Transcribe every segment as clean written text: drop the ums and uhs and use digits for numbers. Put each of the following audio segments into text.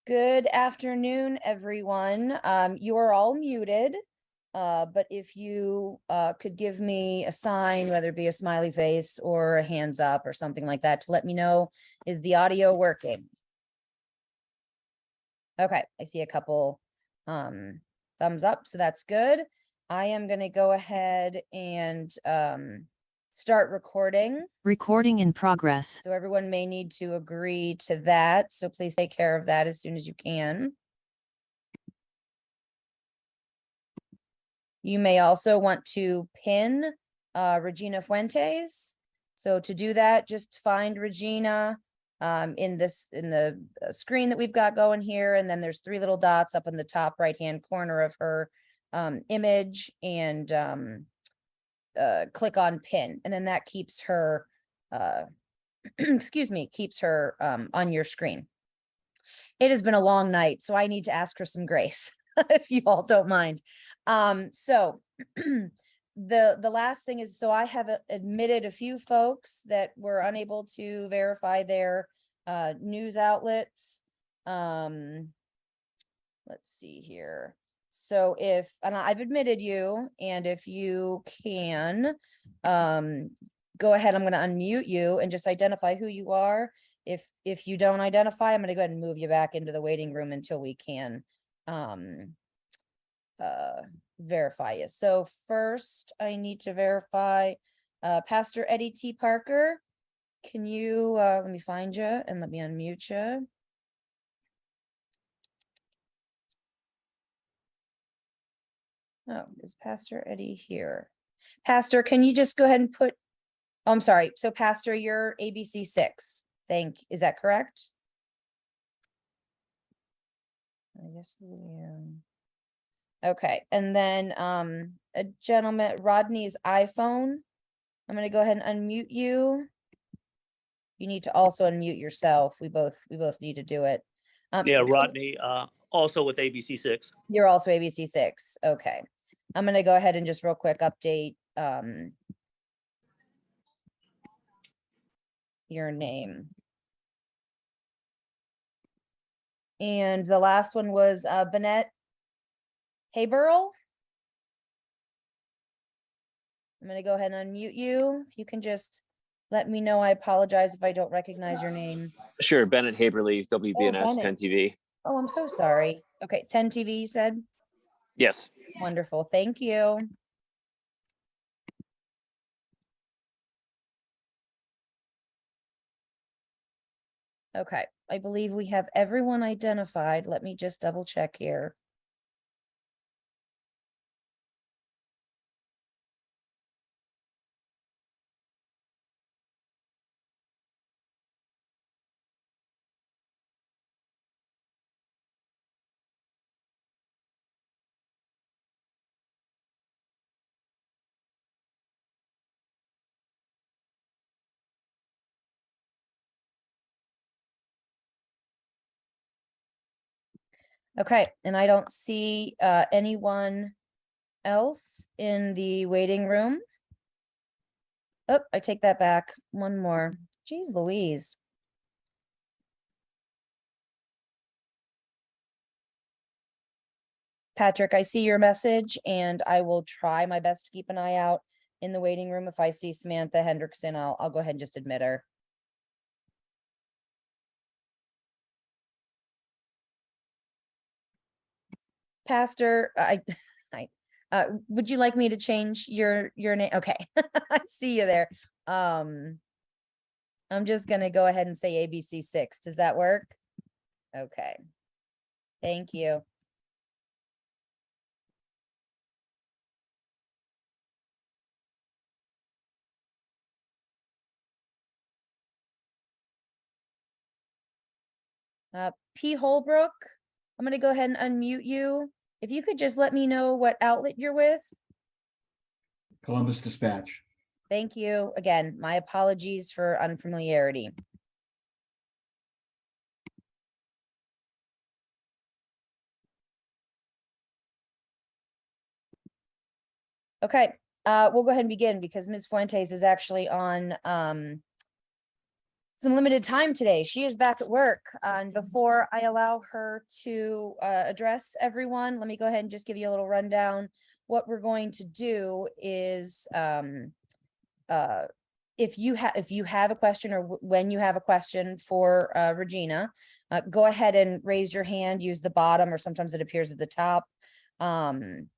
Good afternoon, everyone. You are all muted, but if you could give me a sign, whether it be a smiley face or a hands up or something like that to let me know, is the audio working? Okay, I see a couple thumbs up, so that's good. I am going to go ahead and start recording. Recording in progress. So everyone may need to agree to that. So please take care of that as soon as you can. You may also want to pin Regina Fuentes. So to do that, just find Regina in the screen that we've got going here. And then there's three little dots up in the top right-hand corner of her image, and click on pin. And then that keeps her excuse me, keeps her on your screen. It has been a long night, so I need to ask for some grace, if you all don't mind. So the last thing is, so I have admitted a few folks that were unable to verify their news outlets. Let's see here. So and I've admitted you, and if you can, go ahead, I'm going to unmute you and just identify who you are. If you don't identify, I'm going to go ahead and move you back into the waiting room until we can verify you. So first I need to verify Pastor Eddie T. Parker. Can you let me find you and let me unmute you. Oh, is Pastor Eddie here? Pastor, can you just go ahead and put, oh, I'm sorry. So Pastor, you're ABC 6. Is that correct? I guess, yeah. Okay, and then a gentleman, Rodney's iPhone. I'm gonna go ahead and unmute you. You need to also unmute yourself. We both need to do it. Yeah, Rodney, also with ABC 6. You're also ABC 6. Okay. I'm gonna go ahead and just real quick update your name. And the last one was Bennett Hayburl. I'm going to go ahead and unmute you. If you can just let me know. I apologize if I don't recognize your name. Sure, Bennett Haberly, WBNS 10 TV. Oh, I'm so sorry. Okay, 10 TV, you said? Yes. Wonderful. Thank you. Okay, I believe we have everyone identified. Let me just double check here. Okay, and I don't see anyone else in the waiting room. Oh, I take that back. One more. Jeez Louise. Patrick, I see your message, and I will try my best to keep an eye out in the waiting room. If I see Samantha Hendrickson, I'll go ahead and just admit her. Pastor, would you like me to change your name? Okay, I see you there. I'm just gonna go ahead and say ABC 6. Does that work? Okay. Thank you. P. Holbrook, I'm going to go ahead and unmute you. If you could just let me know what outlet you're with. Columbus Dispatch. Thank you. Again, my apologies for unfamiliarity. Okay, we'll go ahead and begin because Ms. Fuentes is actually on some limited time today. She is back at work. And before I allow her to address everyone, let me go ahead and just give you a little rundown. What we're going to do is if you have a question, or when you have a question for Regina, go ahead and raise your hand, use the bottom, or sometimes it appears at the top, and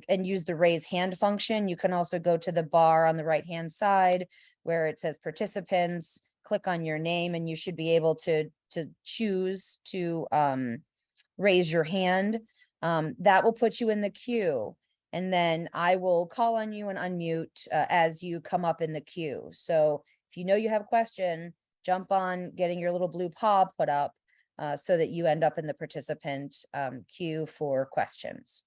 use the raise hand function. You can also go to the bar on the right hand side where it says participants, click on your name, and you should be able to choose to raise your hand. That will put you in the queue. And then I will call on you and unmute as you come up in the queue. So if you know you have a question, jump on getting your little blue paw put up so that you end up in the participant queue for questions.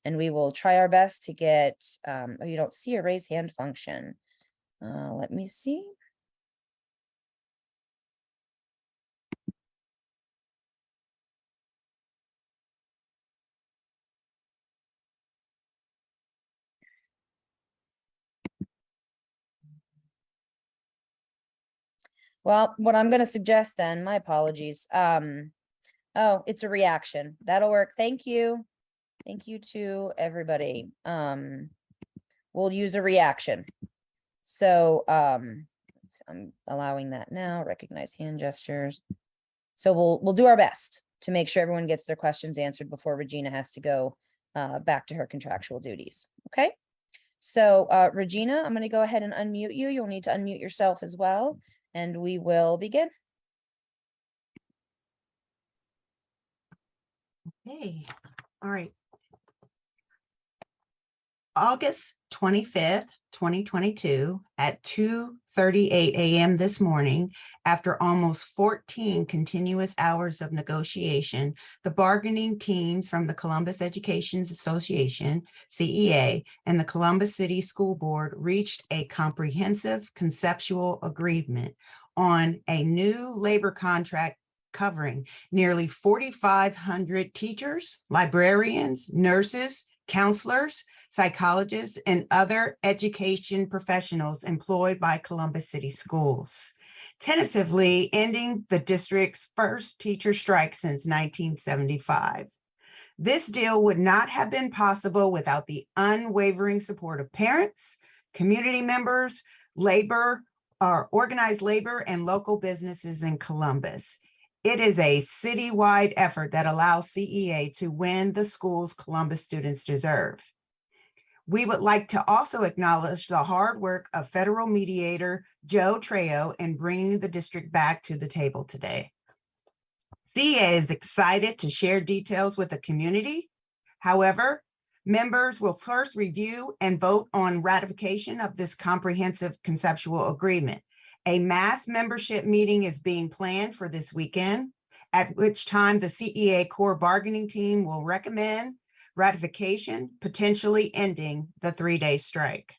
And we will try our best to get, oh, you don't see a raise hand function. Let me see. Well, what I'm going to suggest then, my apologies. Oh, it's a reaction. That'll work. Thank you. Thank you to everybody. We'll use a reaction. So I'm allowing that now. Recognize hand gestures. So we'll do our best to make sure everyone gets their questions answered before Regina has to go back to her contractual duties. Okay. So Regina, I'm going to go ahead and unmute you. You'll need to unmute yourself as well. And we will begin. Okay, all right. August 25th, 2022 at 2:38 a.m. this morning, after almost 14 continuous hours of negotiation, the bargaining teams from the Columbus Education Association, CEA, and the Columbus City School Board reached a comprehensive conceptual agreement on a new labor contract covering nearly 4,500 teachers, librarians, nurses, counselors, psychologists, and other education professionals employed by Columbus City Schools, tentatively ending the district's first teacher strike since 1975. This deal would not have been possible without the unwavering support of parents, community members, organized labor, and local businesses in Columbus. It is a citywide effort that allows CEA to win the schools Columbus students deserve. We would like to also acknowledge the hard work of federal mediator Joe Trejo in bringing the district back to the table today. CEA is excited to share details with the community. However, members will first review and vote on ratification of this comprehensive conceptual agreement. A mass membership meeting is being planned for this weekend, at which time the CEA core bargaining team will recommend ratification, potentially ending the 3-day strike.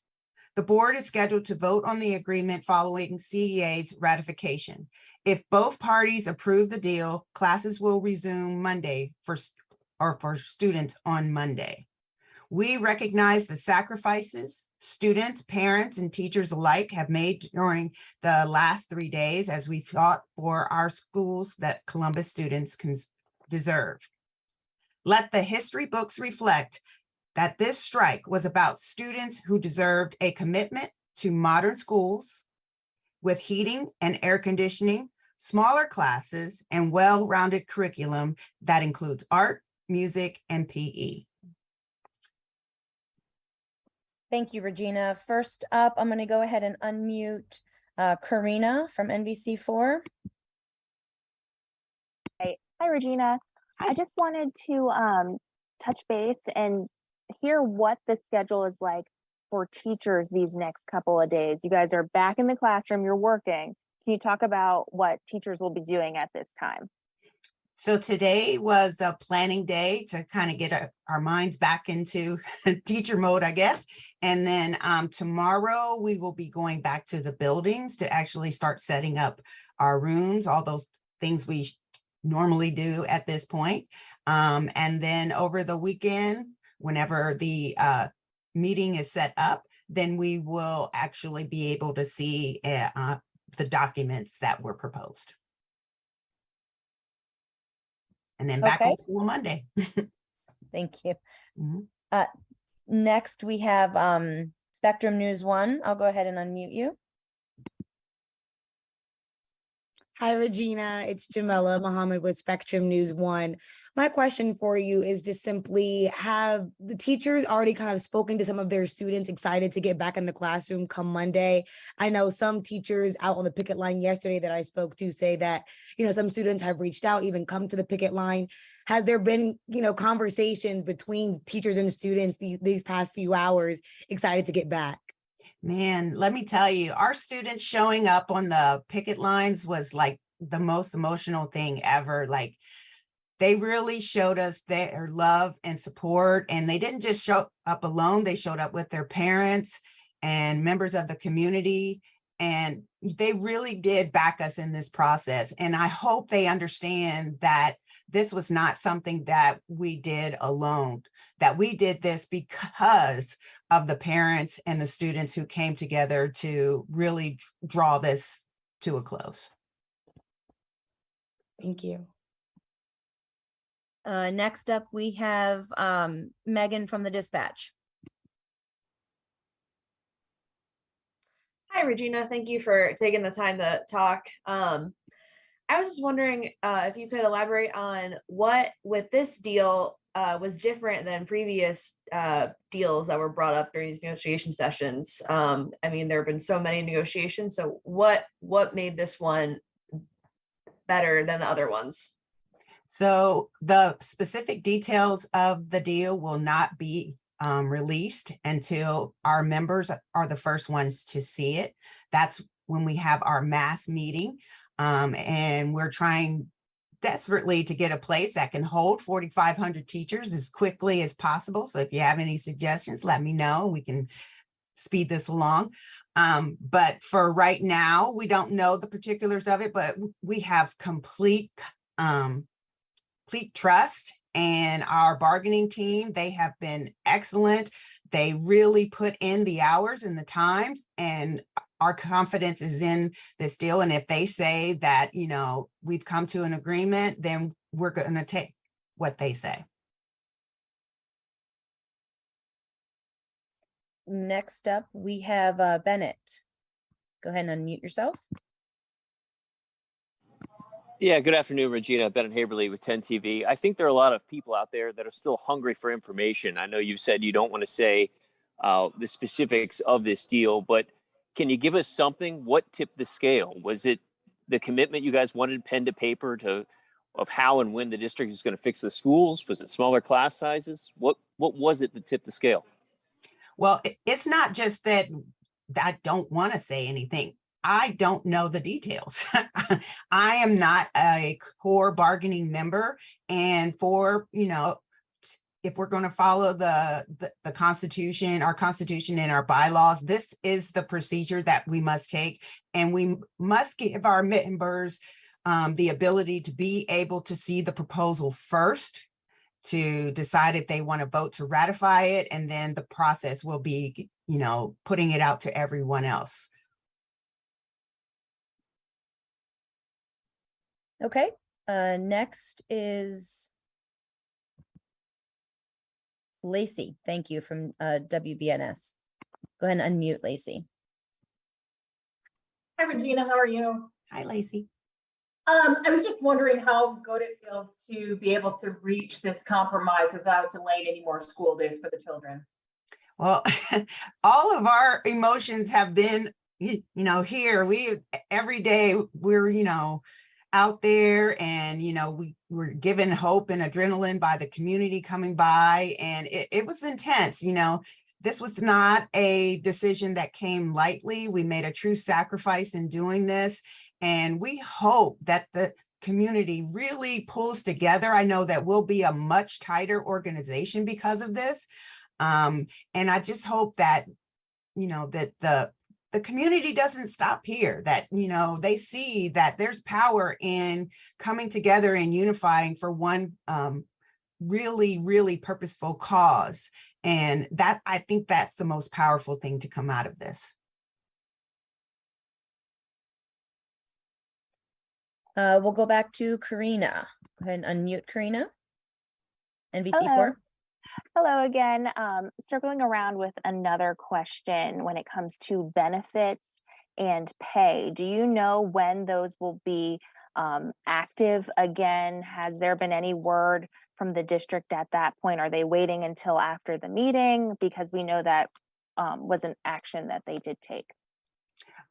The board is scheduled to vote on the agreement following CEA's ratification. If both parties approve the deal, classes will resume Monday for students on Monday. We recognize the sacrifices students, parents, and teachers alike have made during the last 3 days as we fought for our schools that Columbus students deserve. Let the history books reflect that this strike was about students who deserved a commitment to modern schools with heating and air conditioning, smaller classes, and well-rounded curriculum that includes art, music, and PE. Thank you, Regina. First up, I'm going to go ahead and unmute Karina from NBC4. Hi, Regina. Hi. I just wanted to touch base and hear what the schedule is like for teachers these next couple of days. You guys are back in the classroom, you're working. Can you talk about what teachers will be doing at this time? So today was a planning day to kind of get our minds back into teacher mode, I guess. And then tomorrow we will be going back to the buildings to actually start setting up our rooms, all those things we normally do at this point. And then over the weekend, whenever the meeting is set up, then we will actually be able to see the documents that were proposed. And then back Okay. on school Monday. Thank you. Mhm. Next, we have Spectrum News 1. I'll go ahead and unmute you. Hi, Regina. It's Jamila Muhammad with Spectrum News 1. My question for you is just simply, have the teachers already kind of spoken to some of their students excited to get back in the classroom come Monday? I know some teachers out on the picket line yesterday that I spoke to say that, some students have reached out, even come to the picket line. Has there been, conversations between teachers and students these past few hours excited to get back? Man, let me tell you, our students showing up on the picket lines was like the most emotional thing ever. Like, they really showed us their love and support, and they didn't just show up alone. They showed up with their parents and members of the community, and they really did back us in this process. And I hope they understand that this was not something that we did alone, that we did this because of the parents and the students who came together to really draw this to a close. Thank you. Next up, we have Megan from the Dispatch. Hi, Regina. Thank you for taking the time to talk. I was just wondering if you could elaborate on what with this deal was different than previous deals that were brought up during these negotiation sessions. I mean, there have been so many negotiations. So what made this one better than the other ones? So the specific details of the deal will not be released until our members are the first ones to see it. That's when we have our mass meeting. And we're trying desperately to get a place that can hold 4,500 teachers as quickly as possible. So if you have any suggestions, let me know. We can speed this along. But for right now, we don't know the particulars of it, but we have complete trust. And our bargaining team, they have been excellent. They really put in the hours and the times, and our confidence is in this deal. And if they say that, we've come to an agreement, then we're going to take what they say. Next up, we have Bennett. Go ahead and unmute yourself. Yeah, good afternoon, Regina. Bennett Haberly with 10 TV. I think there are a lot of people out there that are still hungry for information. I know you said you don't want to say the specifics of this deal, but can you give us something? What tipped the scale? Was it the commitment you guys wanted pen to paper of how and when the district is going to fix the schools? Was it smaller class sizes? What was it that tipped the scale? Well, it's not just that I don't want to say anything. I don't know the details. I am not a core bargaining member. And for, if we're going to follow the Constitution, our Constitution and our bylaws, this is the procedure that we must take. And we must give our members the ability to be able to see the proposal first, to decide if they want to vote to ratify it. And then the process will be, putting it out to everyone else. Okay. Next is Lacey. Thank you, from WBNS. Go ahead and unmute Lacey. Hi, Regina. How are you? Hi, Lacey. I was just wondering how good it feels to be able to reach this compromise without delaying any more school days for the children. Well, all of our emotions have been, here. Every day we're, out there, and, we're given hope and adrenaline by the community coming by, and it was intense. This was not a decision that came lightly. We made a true sacrifice in doing this. And we hope that the community really pulls together. I know that we'll be a much tighter organization because of this. And I just hope that, that the community doesn't stop here, that, they see that there's power in coming together and unifying for one really, really purposeful cause. And that, I think that's the most powerful thing to come out of this. We'll go back to Karina. Go ahead and unmute Karina. NBC4. Hello. Hello again. Circling around with another question when it comes to benefits and pay. Do you know when those will be active again? Has there been any word from the district at that point? Are they waiting until after the meeting? Because we know that was an action that they did take.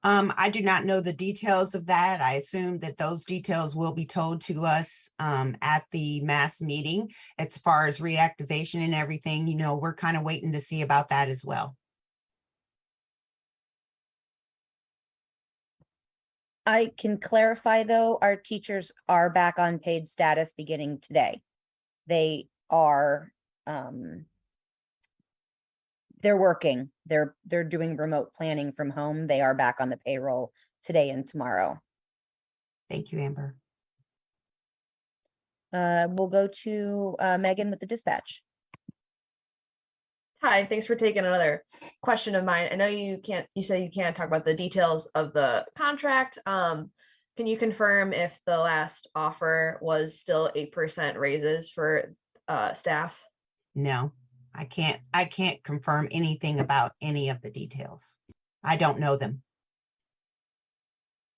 I do not know the details of that. I assume that those details will be told to us at the mass meeting. As far as reactivation and everything, we're kind of waiting to see about that as well. I can clarify though, our teachers are back on paid status beginning today. They are, they're working. They're doing remote planning from home. They are back on the payroll today and tomorrow. Thank you, Amber. We'll go to Megan with the dispatch. Hi, thanks for taking another question of mine. I know you said you can't talk about the details of the contract. Can you confirm if the last offer was still 8% raises for staff? No, I can't confirm anything about any of the details. I don't know them.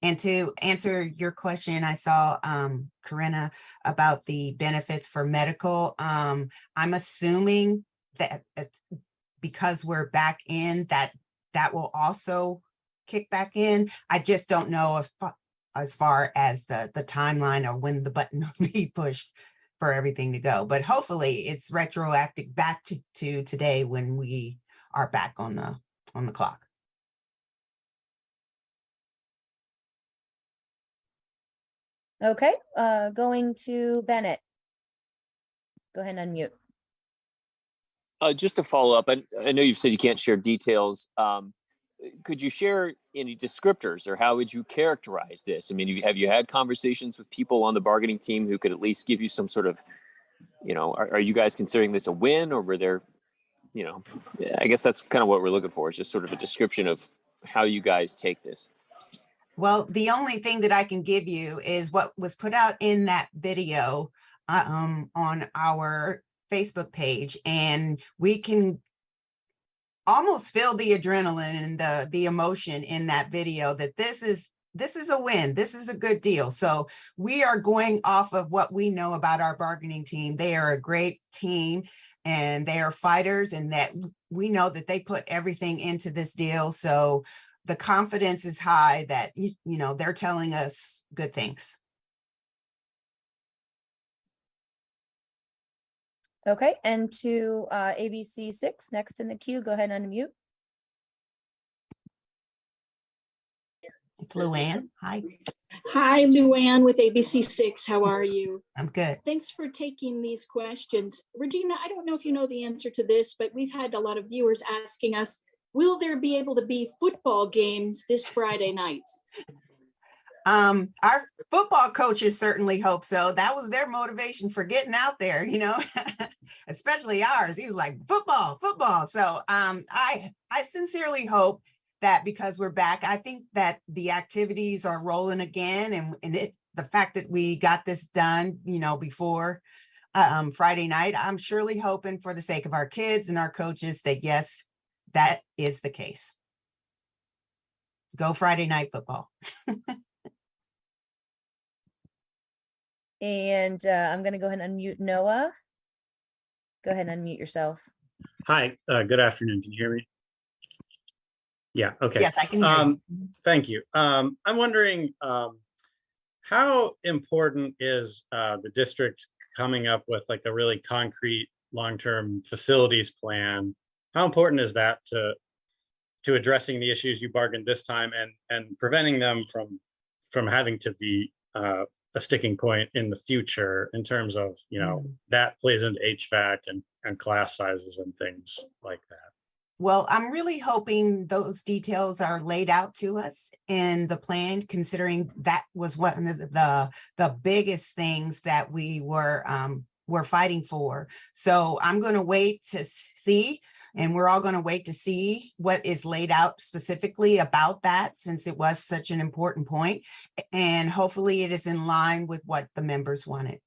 And to answer your question, I saw Corinna about the benefits for medical. I'm assuming that because we're back in, that will also kick back in. I just don't know as far as the timeline or when the button will be pushed for everything to go. But hopefully it's retroactive back to today when we are back on the clock. Okay, going to Bennett. Go ahead and unmute. Just to follow up, I know you've said you can't share details. Could you share any descriptors, or how would you characterize this? I mean, have you had conversations with people on the bargaining team who could at least give you some sort of, are you guys considering this a win, or were there, I guess that's kind of what we're looking for, is just sort of a description of how you guys take this. Well, the only thing that I can give you is what was put out in that video on our Facebook page, and we can almost feel the adrenaline and the emotion in that video that this is a win. This is a good deal. So we are going off of what we know about our bargaining team. They are a great team and they are fighters, and that we know that they put everything into this deal. So the confidence is high that, they're telling us good things. Okay, and to ABC6 next in the queue, go ahead and unmute. It's Luann. Hi. Hi, Luann with ABC6. How are you? I'm good. Thanks for taking these questions. Regina, I don't know if you know the answer to this, but we've had a lot of viewers asking us, will there be able to be football games this Friday night? Our football coaches certainly hope so. That was their motivation for getting out there, especially ours. He was like, football. So I sincerely hope that, because we're back, I think that the activities are rolling again, and the fact that we got this done, before Friday night, I'm surely hoping, for the sake of our kids and our coaches, that yes, that is the case. Go Friday night football. And I'm going to go ahead and unmute Noah. Go ahead and unmute yourself. Hi, good afternoon. Can you hear me? Yeah, okay. Yes, I can hear you. Thank you. I'm wondering, how important is the district coming up with like a really concrete long-term facilities plan? How important is that to addressing the issues you bargained this time and preventing them from having to be a sticking point in the future, in terms of, that plays into HVAC and class sizes and things like that? Well, I'm really hoping those details are laid out to us in the plan, considering that was one of the biggest things that we were fighting for. So I'm going to wait to see And we're all going to wait to see what is laid out specifically about that, since it was such an important point. And hopefully it is in line with what the members wanted.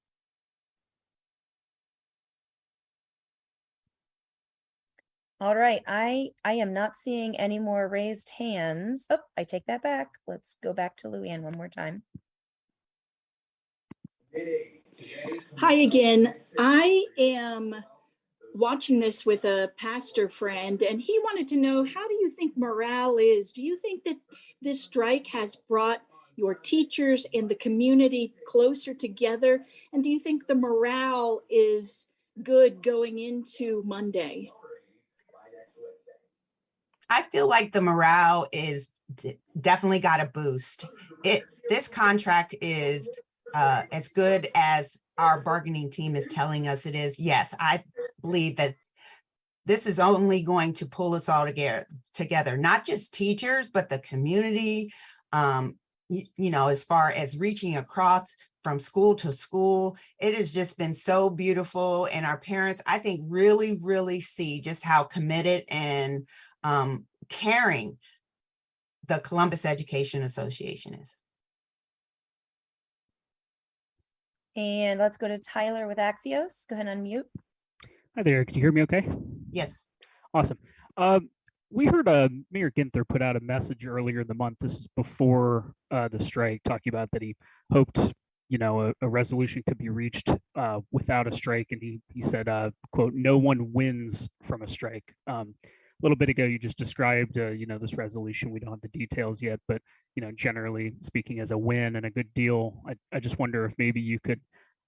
All right, I am not seeing any more raised hands. Oh, I take that back. Let's go back to Luann one more time. Hi again. I am watching this with a pastor friend, and he wanted to know, how do you think morale is? Do you think that this strike has brought your teachers and the community closer together? And do you think the morale is good going into Monday? I feel like the morale is definitely got a boost. This contract is as good as our bargaining team is telling us it is. Yes, I believe that this is only going to pull us all together, not just teachers, but the community, you know, as far as reaching across from school to school. It has just been so beautiful. And our parents, I think, really, really see just how committed and caring the Columbus Education Association is. And let's go to Tyler with Axios. Go ahead and unmute. Hi there. Can you hear me okay? Yes. Awesome. We heard Mayor Ginther put out a message earlier in the month. This is before the strike, talking about that he hoped, you know, a resolution could be reached without a strike. And he said, quote, "No one wins from a strike." A little bit ago, you just described, you know, this resolution. We don't have the details yet, but, you know, generally speaking, as a win and a good deal. I just wonder if maybe you could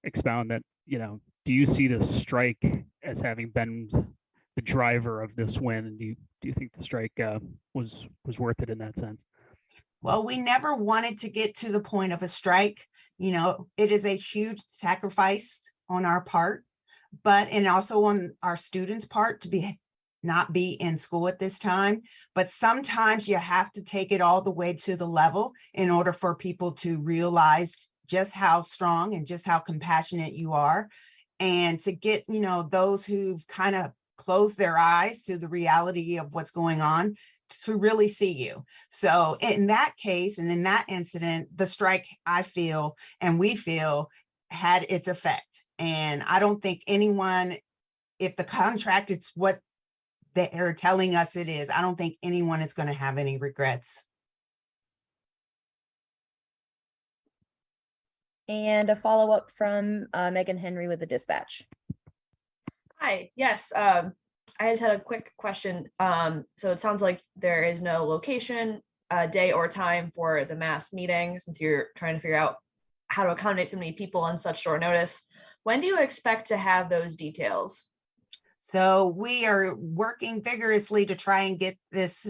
expound that, you know, do you see the strike as having been the driver of this win? And do you think the strike was worth it in that sense? Well, we never wanted to get to the point of a strike. You know, it is a huge sacrifice on our part, and also on our students' part to not be in school at this time. But sometimes you have to take it all the way to the level in order for people to realize just how strong and just how compassionate you are. And to get, you know, those who've kind of closed their eyes to the reality of what's going on to really see you. So in that case, and in that incident, the strike, I feel, and we feel, had its effect. And I don't think anyone, if the contract, it's what they're telling us it is, I don't think anyone is going to have any regrets. And a follow-up from Megan Henry with the Dispatch. Hi, yes, I just had a quick question. So it sounds like there is no location, day or time for the mass meeting, since you're trying to figure out how to accommodate so many people on such short notice. When do you expect to have those details? So we are working vigorously to try and get this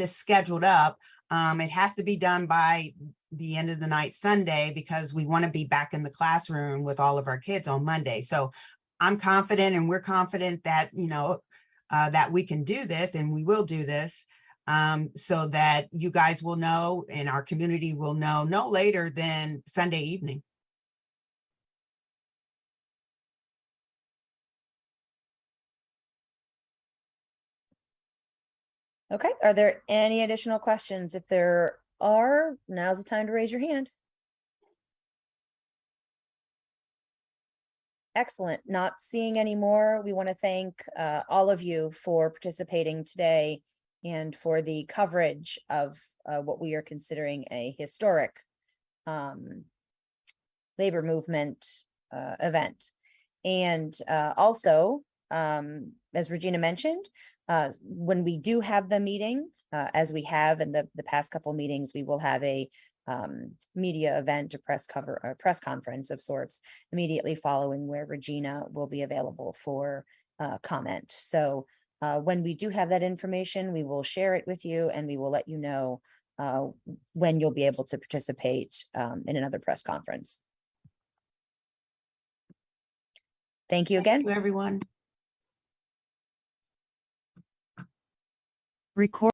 scheduled up. It has to be done by the end of the night Sunday, because we want to be back in the classroom with all of our kids on Monday. So I'm confident, and we're confident that, you know, that we can do this, and we will do this, so that you guys will know and our community will know no later than Sunday evening. Okay, are there any additional questions? If there are, now's the time to raise your hand. Excellent. Not seeing any more. We want to thank all of you for participating today and for the coverage of what we are considering a historic labor movement event. And also, as Regina mentioned, when we do have the meeting, as we have in the past couple meetings, we will have a media event, a press conference of sorts immediately following, where Regina will be available for comment. So when we do have that information, we will share it with you, and we will let you know when you'll be able to participate in another press conference. Thank you again. Thank you, everyone. Record